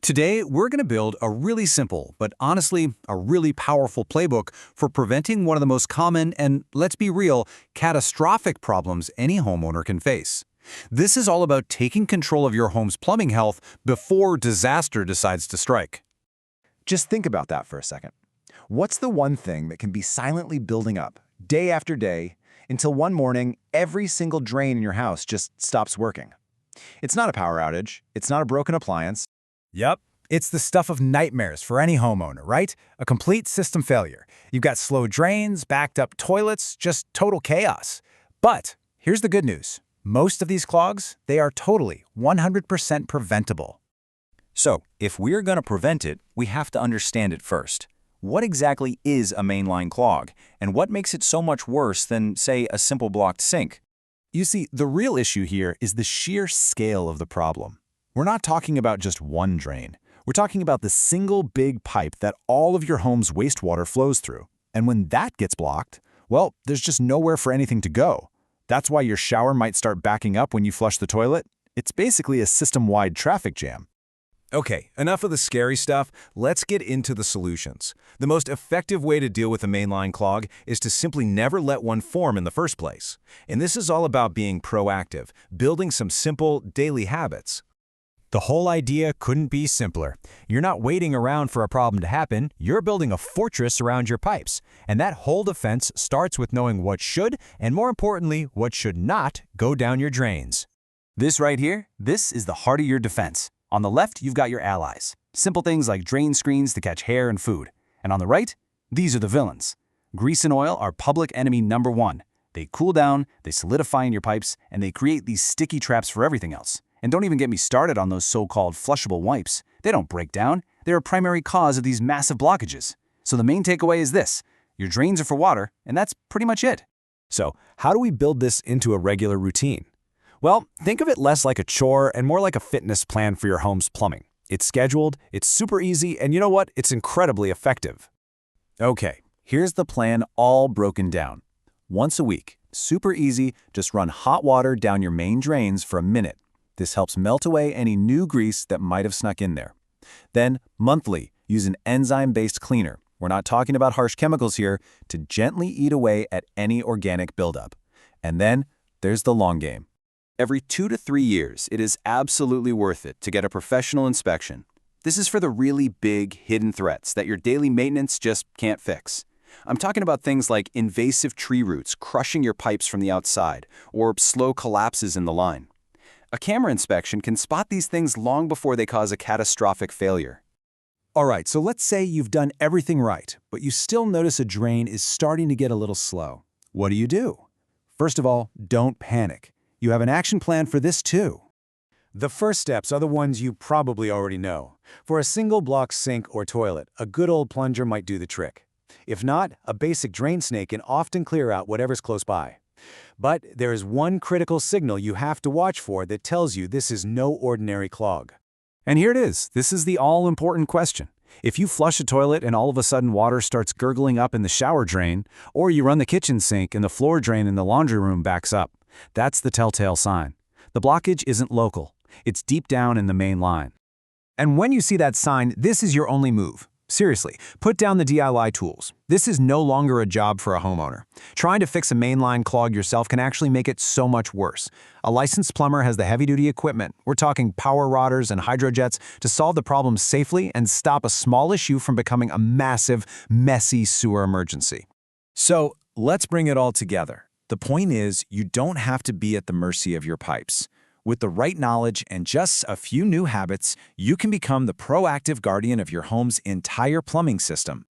Today, we're going to build a really simple, but honestly, a really powerful playbook for preventing one of the most common and, let's be real, catastrophic problems any homeowner can face. This is all about taking control of your home's plumbing health before disaster decides to strike. Just think about that for a second. What's the one thing that can be silently building up, day after day, until one morning, every single drain in your house just stops working? It's not a power outage. It's not a broken appliance. Yep. It's the stuff of nightmares for any homeowner, right? A complete system failure. You've got slow drains, backed up toilets, just total chaos. But here's the good news. Most of these clogs, they are totally 100% preventable. So, if we're going to prevent it, we have to understand it first. What exactly is a mainline clog, and what makes it so much worse than, say, a simple blocked sink? You see, the real issue here is the sheer scale of the problem. We're not talking about just one drain. We're talking about the single big pipe that all of your home's wastewater flows through. And when that gets blocked, well, there's just nowhere for anything to go. That's why your shower might start backing up when you flush the toilet. It's basically a system-wide traffic jam. Okay, enough of the scary stuff. Let's get into the solutions. The most effective way to deal with a mainline clog is to simply never let one form in the first place. And this is all about being proactive, building some simple daily habits. The whole idea couldn't be simpler. You're not waiting around for a problem to happen, you're building a fortress around your pipes. And that whole defense starts with knowing what should, and more importantly, what should not go down your drains. This right here, this is the heart of your defense. On the left, you've got your allies. Simple things like drain screens to catch hair and food. And on the right, these are the villains. Grease and oil are public enemy number one. They cool down, they solidify in your pipes, and they create these sticky traps for everything else. And don't even get me started on those so-called flushable wipes. They don't break down. They're a primary cause of these massive blockages. So the main takeaway is this. Your drains are for water, and that's pretty much it. So, how do we build this into a regular routine? Well, think of it less like a chore and more like a fitness plan for your home's plumbing. It's scheduled, it's super easy, and you know what? It's incredibly effective. Okay, here's the plan all broken down. Once a week, super easy, just run hot water down your main drains for a minute. This helps melt away any new grease that might have snuck in there. Then, monthly, use an enzyme-based cleaner. We're not talking about harsh chemicals here, to gently eat away at any organic buildup. And then, there's the long game. Every 2 to 3 years, it is absolutely worth it to get a professional inspection. This is for the really big, hidden threats that your daily maintenance just can't fix. I'm talking about things like invasive tree roots crushing your pipes from the outside, or slow collapses in the line. A camera inspection can spot these things long before they cause a catastrophic failure. All right, so let's say you've done everything right, but you still notice a drain is starting to get a little slow. What do? First of all, don't panic. You have an action plan for this too. The first steps are the ones you probably already know. For a single block sink or toilet, a good old plunger might do the trick. If not, a basic drain snake can often clear out whatever's close by. But there is one critical signal you have to watch for that tells you this is no ordinary clog. And here it is. This is the all-important question. If you flush a toilet and all of a sudden water starts gurgling up in the shower drain, or you run the kitchen sink and the floor drain in the laundry room backs up, that's the telltale sign. The blockage isn't local. It's deep down in the main line. And when you see that sign, this is your only move. Seriously, put down the DIY tools. This is no longer a job for a homeowner. Trying to fix a mainline clog yourself can actually make it so much worse. A licensed plumber has the heavy-duty equipment. We're talking power rodders and hydrojets to solve the problem safely and stop a small issue from becoming a massive, messy sewer emergency. So, let's bring it all together. The point is, you don't have to be at the mercy of your pipes. With the right knowledge and just a few new habits, you can become the proactive guardian of your home's entire plumbing system.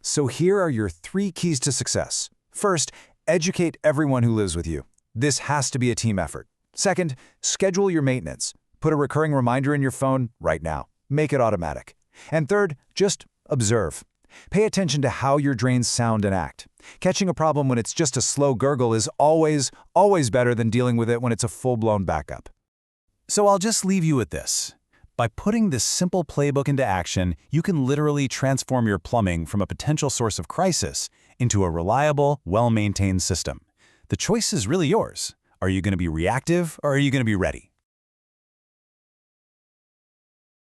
So here are your 3 keys to success. First, educate everyone who lives with you. This has to be a team effort. Second, schedule your maintenance. Put a recurring reminder in your phone right now. Make it automatic. And third, just observe. Pay attention to how your drains sound and act. Catching a problem when it's just a slow gurgle is always better than dealing with it when it's a full-blown backup. So I'll just leave you with this. By putting this simple playbook into action, you can literally transform your plumbing from a potential source of crisis into a reliable, well-maintained system. The choice is really yours. Are you going to be reactive or are you going to be ready?